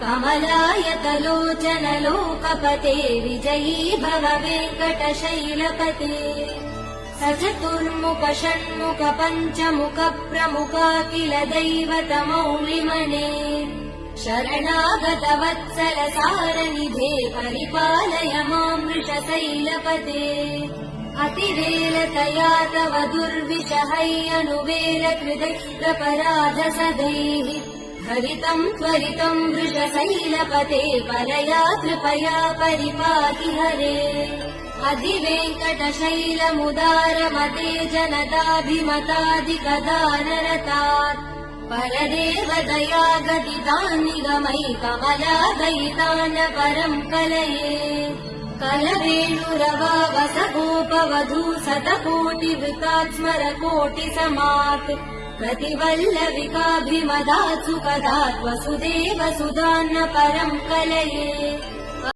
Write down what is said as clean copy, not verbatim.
कमलायतलोचन लोकपते विजयी भव वेङ्कटशैलपते स चतुर्मुख षण्मुख पञ्चमुख प्रमुखाखिल दैवतमौलिमने शरणागत वत्सल सारनिधे परिपालय मां वृषशैलपते अतिवेलतया तव दुर्विषहैयनुवेल कृतैरपराध सदैः हरितं त्वरितं वृषशैलपते परया कृपया परिपाहि हरे अधिवेङ्कटशैलमुदारमते जनताभिमतादिकदानरतात् परदेव दया गदितान्निगमै कमलादयितान् परं कलये कलवेणुरवावसगोपवधू शतकोटिवृतात् स्मरकोटिसमात् प्रतिवल्लविकाभिमदात् सुखदात् वसुदेव सुधान्न परं कलये